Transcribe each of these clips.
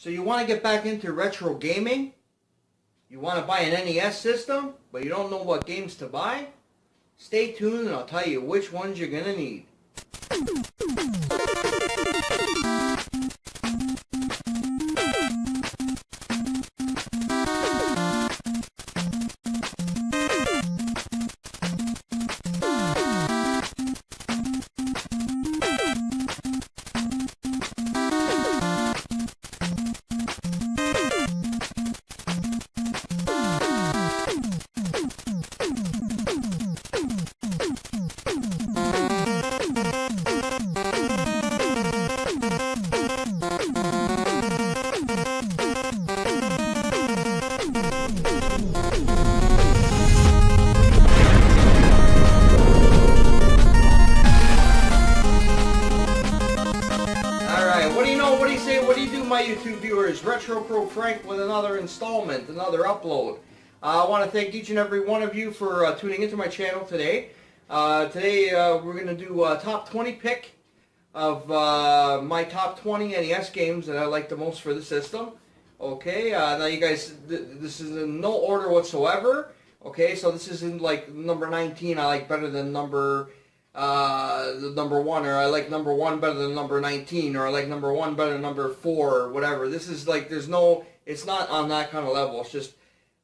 So you want to get back into retro gaming? You want to buy an NES system, but you don't know what games to buy? Stay tuned and I'll tell you which ones you're going to need. What do you do, my YouTube viewers? Retro Pro Frank with another installment, another upload. I want to thank each and every one of you for tuning into my channel today. Today we're going to do a top 20 pick of my top 20 NES games that I like the most for the system. Okay, now you guys, this is in no order whatsoever. Okay, so this isn't like number 19 I like better than number 1, or I like number 1 better than number 19, or I like number 1 better than number 4, or whatever. This is like, there's no, it's not on that kind of level. It's just,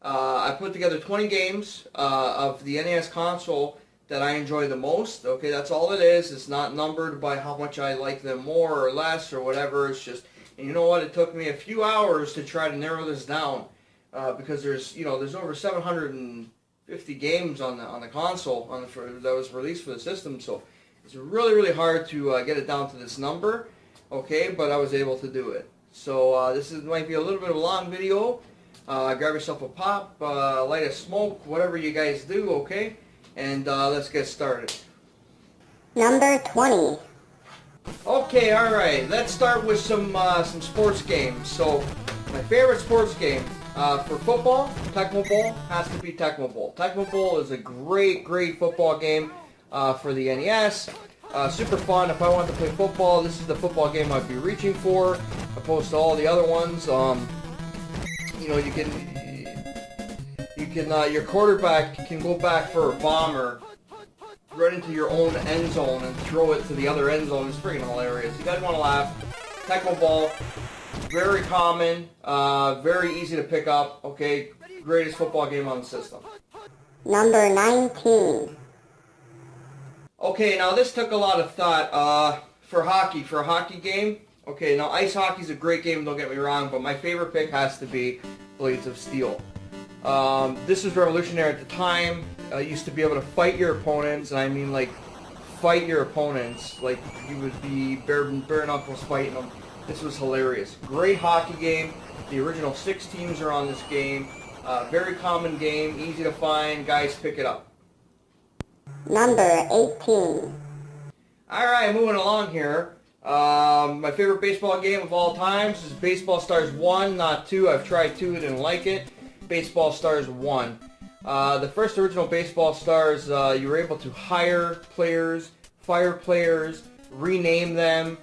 I put together 20 games of the NES console that I enjoy the most. Okay, that's all it is. It's not numbered by how much I like them more or less or whatever. It's just, and you know what? It took me a few hours to try to narrow this down because there's, you know, there's over 750 games on the console that was released for the system, so it's really hard to get it down to this number. Okay, but I was able to do it. So this might be a little bit of a long video. Grab yourself a pop, light a smoke, whatever you guys do. Okay, and let's get started. Number 20. Okay, all right. Let's start with some sports games. So my favorite sports game. For football, Tecmo Bowl has to be Tecmo Bowl. Tecmo Bowl is a great football game for the NES. Super fun. If I want to play football, this is the football game I'd be reaching for, opposed to all the other ones. You know, you can your quarterback can go back for a bomber right into your own end zone and throw it to the other end zone. It's freaking hilarious. You guys want to laugh? Tecmo Bowl. Very common, very easy to pick up, okay, greatest football game on the system. Number 19. Okay, now this took a lot of thought for a hockey game. Okay, now ice hockey's a great game, don't get me wrong, but my favorite pick has to be Blades of Steel. This was revolutionary at the time. You used to be able to fight your opponents, and I mean like fight your opponents, like you would be bare knuckles fighting them. This was hilarious. Great hockey game. The original 6 teams are on this game. Very common game, easy to find. Guys, pick it up. Number 18. Alright, moving along here. My favorite baseball game of all times is Baseball Stars 1, not 2. I've tried 2, didn't like it. Baseball Stars 1. The first original Baseball Stars, you were able to hire players, fire players, rename them,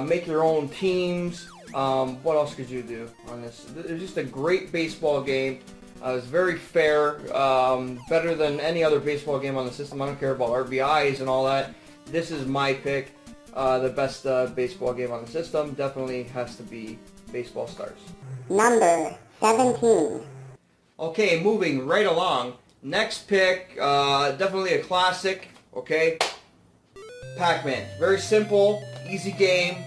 make your own teams. What else could you do on this? It was just a great baseball game. It was very fair, better than any other baseball game on the system. I don't care about RBIs and all that. This is my pick. The best baseball game on the system definitely has to be Baseball Stars. Number 17. Okay, moving right along. Next pick, definitely a classic. Okay, PacMan. Very simple, easy game.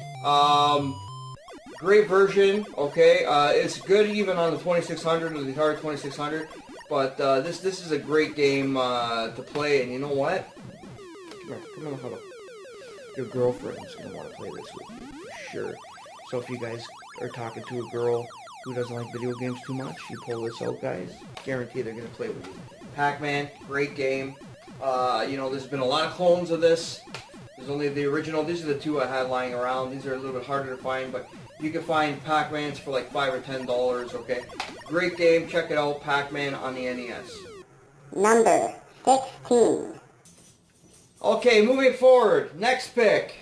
Great version. Okay, it's good even on the 2600 or the Atari 2600. But this is a great game to play. And you know what? Come on, hold up. Your girlfriend's gonna want to play this with you for sure. So if you guys are talking to a girl who doesn't like video games too much, you pull this out, guys. Guarantee they're gonna play with you. PacMan, great game. You know, there's been a lot of clones of this. There's only the original. These are the 2 I had lying around. These are a little bit harder to find, but you can find PacMans for like $5 or $10, okay? Great game. Check it out. PacMan on the NES. Number 16. Okay, moving forward. Next pick.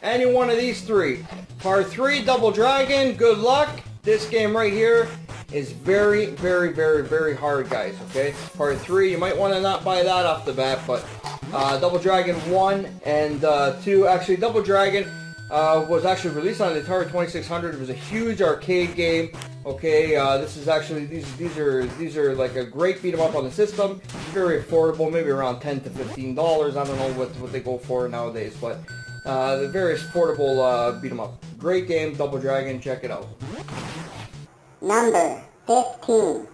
Any one of these 3. Part 3, Double Dragon. Good luck. This game right here is very, very, very, very hard, guys, okay? Part 3, you might want to not buy that off the bat, but Double Dragon 1 and 2, actually Double Dragon was actually released on the Atari 2600. It was a huge arcade game, okay? This is actually, these are like a great beat 'em up on the system, very affordable, maybe around $10 to $15, I don't know what they go for nowadays, but the very affordable beat 'em up. Great game, Double Dragon, check it out. Number 15.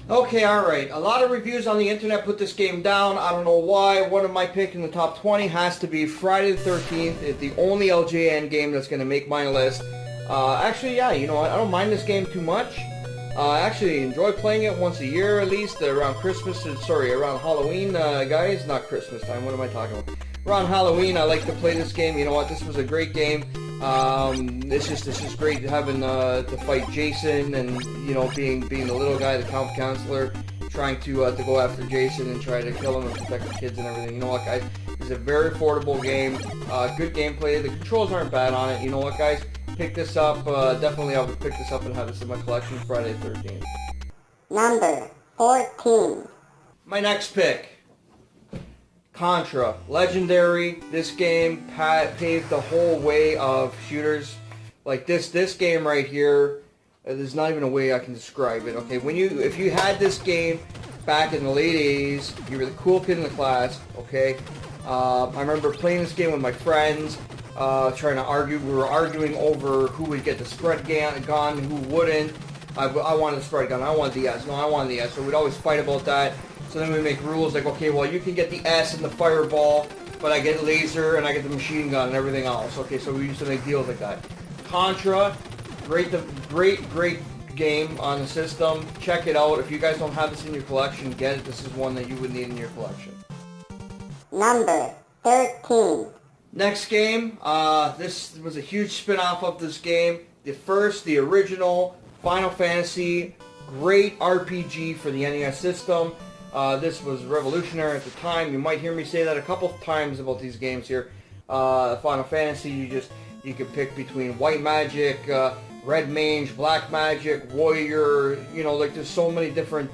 Okay, alright. A lot of reviews on the internet put this game down. I don't know why. One of my pick in the top 20 has to be Friday the 13th. It's the only LJN game that's going to make my list. Actually, yeah, you know what? I don't mind this game too much. I actually enjoy playing it once a year at least, around Christmas, around Halloween, guys. Not Christmas time, what am I talking about? Around Halloween, I like to play this game. You know what? This was a great game. It's just great having to fight Jason and, you know, being the little guy, the counselor, trying to go after Jason and try to kill him and protect the kids and everything. You know what, guys? It's a very affordable game. Good gameplay. The controls aren't bad on it. You know what, guys? Pick this up. Definitely, I would pick this up and have this in my collection Friday the 13th. Number 14. My next pick. Contra. Legendary. This game paved the whole way of shooters. Like this game right here, there's not even a way I can describe it. Okay, if you had this game back in the late 80s, you were the cool kid in the class. Okay, I remember playing this game with my friends, trying to argue. We were arguing over who would get the spread gun, who wouldn't. I wanted the spread gun. I wanted the S. No, I wanted the S. So we'd always fight about that. So then we make rules like, okay, well, you can get the S and the fireball, but I get laser and I get the machine gun and everything else. Okay, so we used to make deals like that. Contra, great game on the system. Check it out. If you guys don't have this in your collection, get it. This is one that you would need in your collection. Number 13. Next game, this was a huge spin-off of this game. The original Final Fantasy, great RPG for the NES system. This was revolutionary at the time. You might hear me say that a couple of times about these games here. Final Fantasy, you can pick between white magic, red mage, black magic, warrior. You know, like there's so many different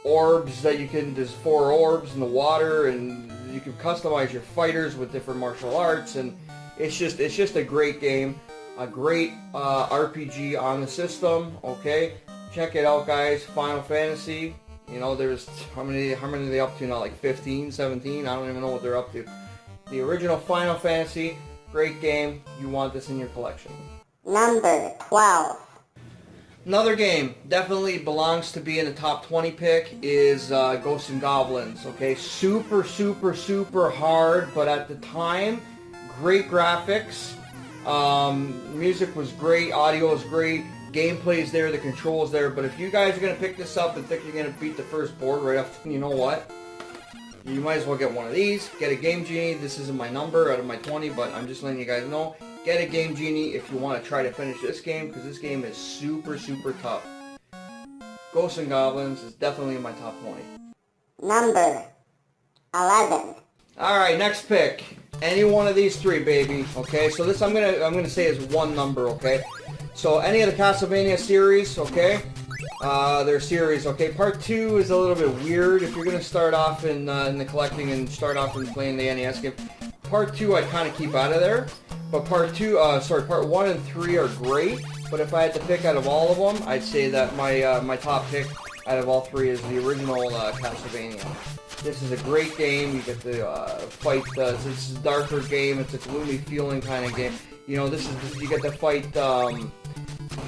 orbs that you can. There's 4 orbs in the water, and you can customize your fighters with different martial arts. And it's just a great game, a great RPG on the system. Okay, check it out, guys. Final Fantasy. You know, there's, how many are they up to now? Like 15, 17? I don't even know what they're up to. The original Final Fantasy, great game. You want this in your collection. Number 12. Another game, definitely belongs to be in the top 20 pick, is Ghosts and Goblins. Okay, super, super, super hard, but at the time, great graphics. Music was great, audio was great. Gameplay is there, the controls there, but if you guys are going to pick this up and think you're going to beat the first board right off, you know what? You might as well get one of these. Get a Game Genie. This isn't my number out of my 20, but I'm just letting you guys know. Get a Game Genie if you want to try to finish this game, because this game is super, super tough. Ghosts and Goblins is definitely in my top 20. Number 11. Alright, next pick. Any one of these 3, baby. Okay, so this I'm gonna say is one number, okay? So any of the Castlevania series, okay? Their series, okay? Part 2 is a little bit weird if you're gonna start off in the collecting and start off in playing the NES game. Part 2 I kind of keep out of there, but part 1 and 3 are great. But if I had to pick out of all of them, I'd say that my top pick out of all 3 is the original Castlevania. This is a great game. You get to fight. This is a darker game. It's a gloomy feeling kind of game. You know, you get to fight. You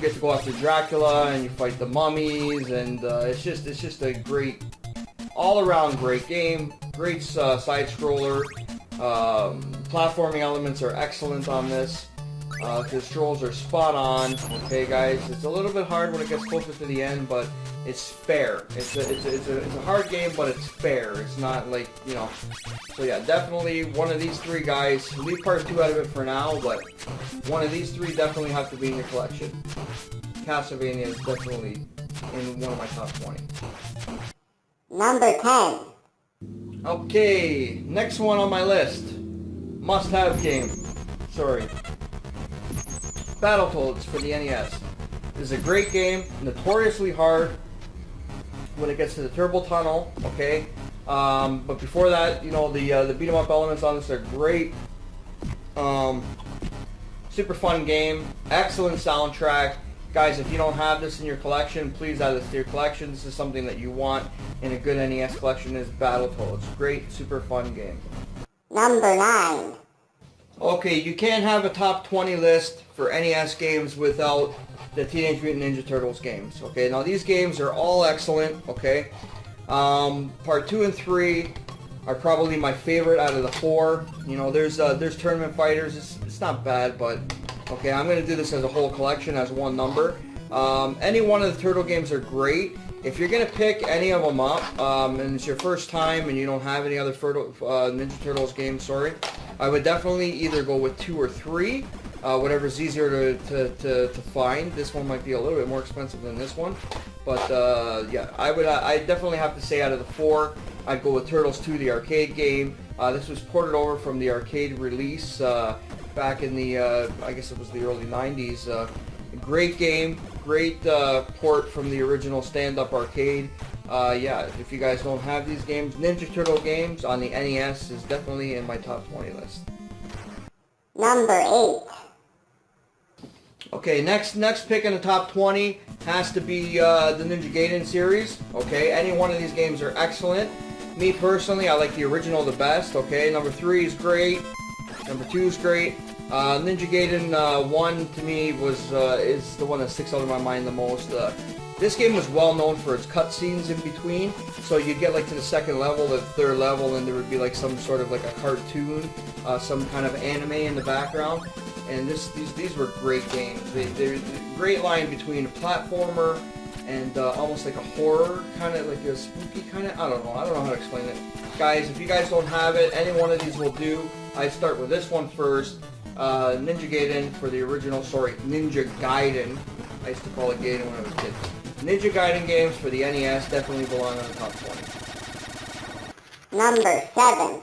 get to go after Dracula and you fight the mummies, and it's just a great, all-around great game. Great side scroller. Platforming elements are excellent on this. The controls are spot on. Okay, guys, it's a little bit hard when it gets closer to the end, but it's fair. It's a hard game, but it's fair. It's not like, you know. So yeah, definitely one of these 3 guys. Leave part 2 out of it for now, but one of these 3 definitely have to be in your collection. Castlevania is definitely in one of my top 20. Number 10. Okay, next one on my list. Must-have game. Sorry. Battletoads for the NES. This is a great game, notoriously hard when it gets to the turbo tunnel, okay? But before that, you know, the beat 'em up elements on this are great. Super fun game, excellent soundtrack. Guys, if you don't have this in your collection, please add this to your collection. This is something that you want in a good NES collection is Battletoads. Great, super fun game. Number 9. Okay, you can't have a top 20 list for NES games without the Teenage Mutant Ninja Turtles games. Okay, now these games are all excellent, okay? Part 2 and 3 are probably my favorite out of the 4. You know, there's Tournament Fighters. It's not bad, but okay, I'm gonna do this as a whole collection as one number. Any one of the Turtle games are great. If you're gonna pick any of them up, and it's your first time and you don't have any other Ninja Turtles games, sorry, I would definitely either go with 2 or 3. Whatever's easier to find. This one might be a little bit more expensive than this one, but yeah, I definitely have to say out of the 4, I'd go with Turtles 2, the arcade game. This was ported over from the arcade release back in the I guess it was the early 90s. Great game, great port from the original stand-up arcade. Yeah, if you guys don't have these games, Ninja Turtle games on the NES is definitely in my top 20 list. Number 8. Okay, next pick in the top 20 has to be the Ninja Gaiden series. Okay, any one of these games are excellent. Me personally, I like the original the best. Okay, number 3 is great. Number 2 is great. Ninja Gaiden 1 to me is the one that sticks out of my mind the most. This game was well known for its cutscenes in between, so you'd get like to the 2nd level, the 3rd level, and there would be like some sort of like a cartoon, some kind of anime in the background. And these were great games. They're a great line between a platformer and almost like a horror, kind of like a spooky kind of, I don't know how to explain it. Guys, if you guys don't have it, any one of these will do. I start with this one first. Ninja Gaiden for the original, sorry, Ninja Gaiden. I used to call it Gaiden when I was a kid. Ninja Gaiden games for the NES definitely belong on the top 20. Number 7.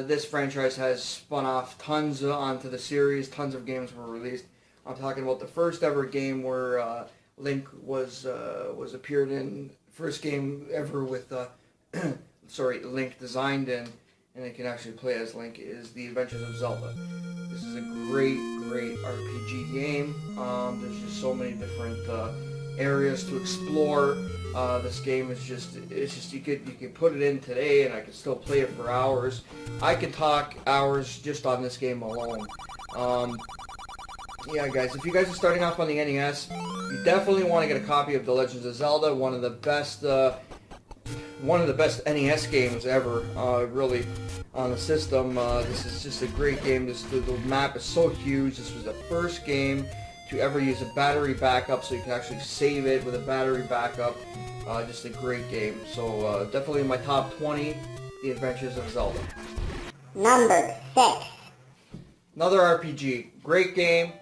This franchise has spun off tons onto the series. Tons of games were released. I'm talking about the first ever game where Link was appeared in. First game ever with sorry, Link designed in, and they can actually play as Link, is the Adventures of Zelda. This is a great RPG game. There's just so many different areas to explore. This game is just you could put it in today and I could still play it for hours. I could talk hours just on this game alone. Yeah, guys, if you guys are starting off on the NES, you definitely want to get a copy of The Legends of Zelda, one of the best NES games ever, really, on the system. This is just a great game. The map is so huge. This was the first game to ever use a battery backup, so you can actually save it with a battery backup. Just a great game. So definitely in my top 20, The Adventures of Zelda. Number 6. Another RPG. Great game.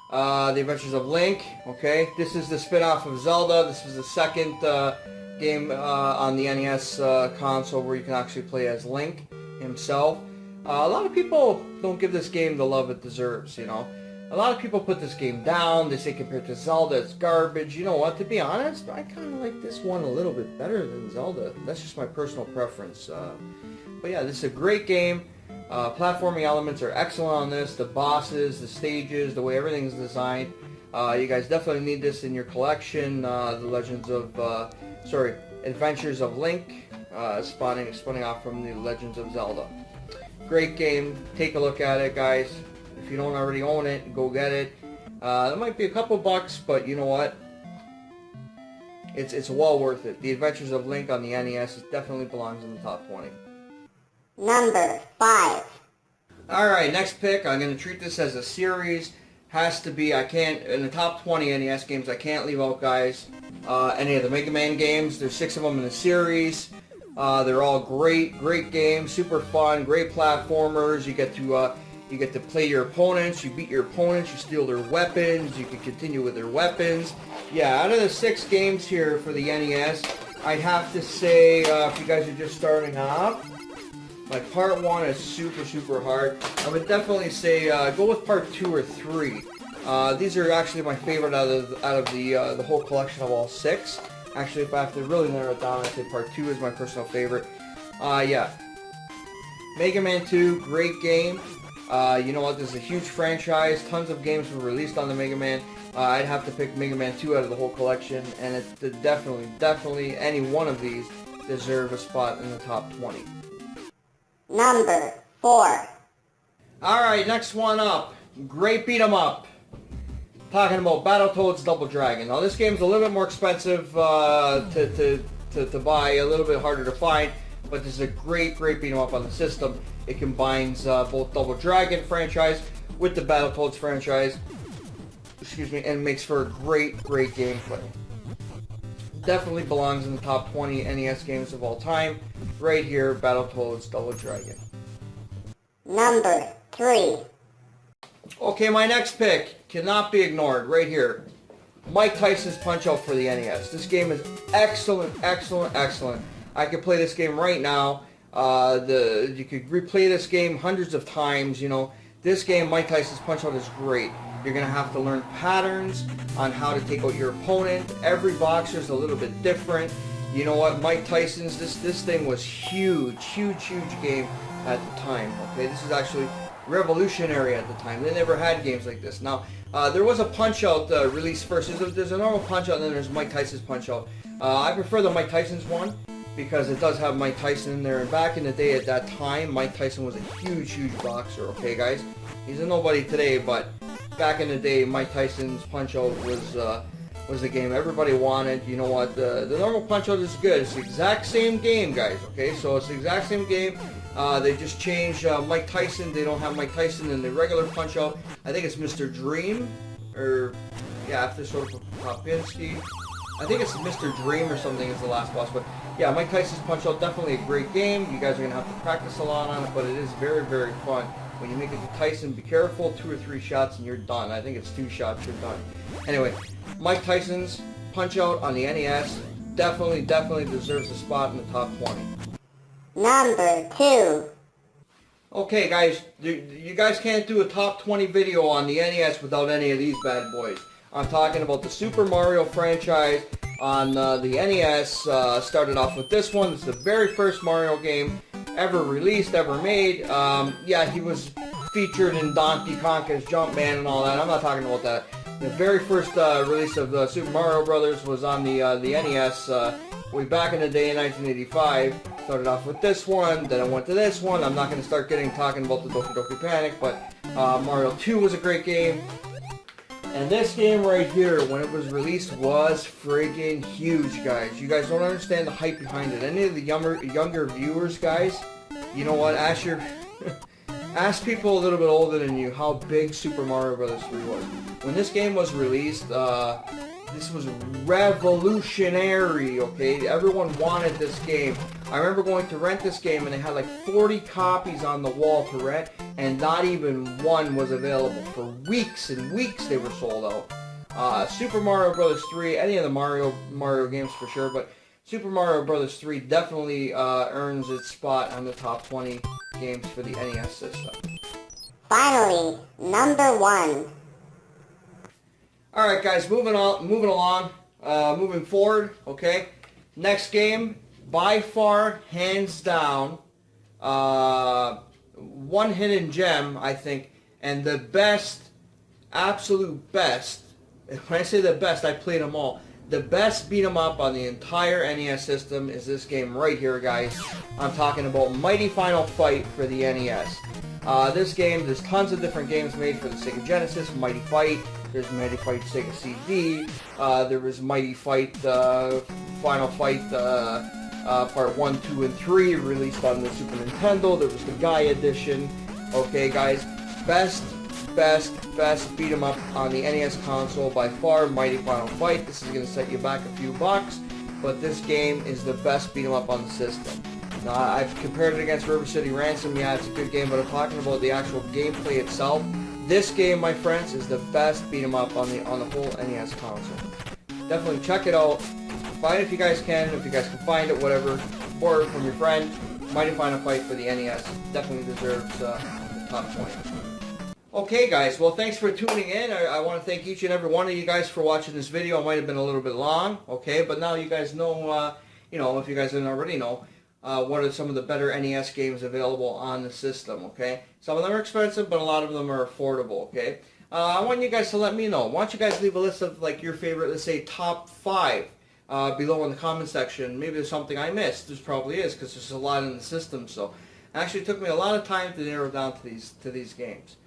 The Adventures of Link. Okay, this is the spin-off of Zelda. This was the second game on the NES console where you can actually play as Link himself. A lot of people don't give this game the love it deserves, you know. A lot of people put this game down. They say compared to Zelda, it's garbage. You know what? To be honest, I kind of like this one a little bit better than Zelda. That's just my personal preference. But yeah, this is a great game. Platforming elements are excellent on this. The bosses, the stages, the way everything's designed. You guys definitely need this in your collection. Adventures of Link, spawning off from the Legends of Zelda. Great game. Take a look at it, guys. If you don't already own it, go get it. It might be a couple bucks, but you know what? It's well worth it. The Adventures of Link on the NES definitely belongs in the top 20. Number 5. Alright, next pick. I'm going to treat this as a series. Has to be, in the top 20 NES games, I can't leave out, guys, any of the Mega Man games. There's 6 of them in the series. They're all great games, super fun, great platformers. You get to play your opponents, you beat your opponents, you steal their weapons, you can continue with their weapons. Yeah, out of the 6 games here for the NES, I'd have to say, if you guys are just starting off, like part 1 is super hard. I would definitely say go with part 2 or 3. These are actually my favorite out of the whole collection of all 6. Actually, if I have to really narrow it down, I'd say Part 2 is my personal favorite. Yeah. Mega Man 2, great game. You know what, this is a huge franchise. Tons of games were released on the Mega Man. I'd have to pick Mega Man 2 out of the whole collection, and it definitely, any one of these deserve a spot in the top 20. Number 4. Alright, next one up. Great beat 'em up. Talking about Battletoads Double Dragon. Now this game's a little bit more expensive to buy, a little bit harder to find, but this is a great beat 'em up on the system. It combines both Double Dragon franchise with the Battletoads franchise, excuse me, and makes for a great gameplay. Definitely belongs in the top 20 NES games of all time. Right here, Battletoads Double Dragon. Number 3. Okay, my next pick cannot be ignored. Right here, Mike Tyson's Punchout for the NES. This game is excellent. I could play this game right now. You could replay this game hundreds of times. You know, this game, Mike Tyson's Punchout, is great. You're gonna have to learn patterns on how to take out your opponent. Every boxer is a little bit different. You know what, Mike Tyson's, this thing was huge game at the time. Okay, this is actually revolutionary at the time. They never had games like this. Now, there was a Punch-Out released first. There's a normal Punch-Out, and then there's Mike Tyson's Punch-Out. I prefer the Mike Tyson's one because it does have Mike Tyson in there. And back in the day, at that time, Mike Tyson was a huge boxer. Okay, guys, he's a nobody today, but back in the day, Mike Tyson's Punch-Out was the game everybody wanted. You know what? The normal Punch-Out is good. It's the exact same game, guys. Okay, so it's the exact same game. They just changed Mike Tyson. They don't have Mike Tyson in the regular Punch-Out. I think it's Mr. Dream, or yeah, after sort of Popinski. I think it's Mr. Dream or something is the last boss. But yeah, Mike Tyson's Punch-Out, definitely a great game. You guys are gonna have to practice a lot on it, but it is very fun. When you make it to Tyson, be careful. 2 or 3 shots and you're done. I think it's 2 shots, you're done. Anyway, Mike Tyson's Punch-Out on the NES definitely deserves a spot in the top 20. Number 2. Okay, guys, you guys can't do a top 20 video on the NES without any of these bad boys. I'm talking about the Super Mario franchise on the NES. Started off with this one. It's the very first Mario game ever released, ever made. Yeah, he was featured in Donkey Konga's Jumpman and all that. I'm not talking about that. The very first release of Super Mario Brothers was on the NES way back in the day in 1985. Started off with this one, then I went to this one. I'm not going to start talking about the Doki Doki Panic, but Mario 2 was a great game. And this game right here, when it was released, was friggin' huge, guys. You guys don't understand the hype behind it. Any of the younger viewers, guys, you know what? Ask people a little bit older than you how big Super Mario Bros. 3 was. When this game was released, this was revolutionary, okay? Everyone wanted this game. I remember going to rent this game and they had like 40 copies on the wall to rent, and not even one was available. For weeks and weeks they were sold out. Super Mario Bros. 3, any of the Mario games for sure, but Super Mario Bros. 3 definitely earns its spot on the top 20 games for the NES system. Finally, number 1. Alright guys, moving along, moving forward, okay? Next game, by far, hands down, one hidden gem, I think, and the best, absolute best, when I say the best, I played them all. The best beat 'em up on the entire NES system is this game right here, guys. I'm talking about Mighty Final Fight for the NES. This game, there's tons of different games made for the Sega Genesis, Mighty Fight. There's Mighty Fight Sega CD. There was Mighty Fight Final Fight Part 1, 2, and 3 released on the Super Nintendo. There was the Guy Edition. Okay, guys, best beat 'em up on the NES console by far, Mighty Final Fight. This is going to set you back a few bucks, but this game is the best beat 'em up on the system. Now, I've compared it against River City Ransom. Yeah, it's a good game, but I'm talking about the actual gameplay itself. This game, my friends, is the best beat 'em up on the whole NES console. Definitely check it out. Find it if you guys can, if you guys can find it, whatever. Borrow it from your friend. Mighty Final Fight for the NES definitely deserves the top 20. Okay guys, well thanks for tuning in. I want to thank each and every one of you guys for watching this video. It might have been a little bit long, okay, but now you guys know, you know, if you guys didn't already know, what are some of the better NES games available on the system, okay? Some of them are expensive, but a lot of them are affordable, okay? I want you guys to let me know. Why don't you guys leave a list of like your favorite, let's say top 5 below in the comment section. Maybe there's something I missed. There's probably is, because there's a lot in the system, so it actually took me a lot of time to narrow down to these games.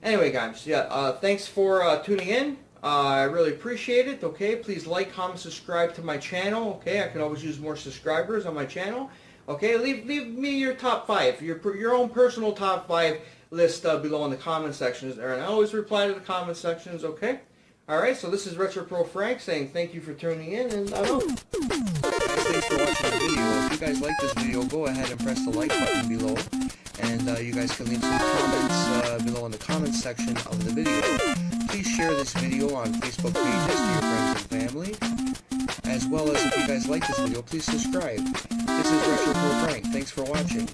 Anyway, guys, yeah, thanks for tuning in. I really appreciate it, okay? Please like, comment, subscribe to my channel, okay? I can always use more subscribers on my channel, okay? Leave me your top 5, your own personal top 5 list below in the comment sections there, and I always reply to the comment sections, okay? Alright, so this is Retro Pro Frank saying thank you for tuning in, and I'm out. Thanks for watching the video. If you guys like this video, go ahead and press the like button below. And you guys can leave some comments below in the comments section of the video. Please share this video on Facebook pages to your friends and family. As well as if you guys like this video, please subscribe. This is Retro Pro Frank. Thanks for watching.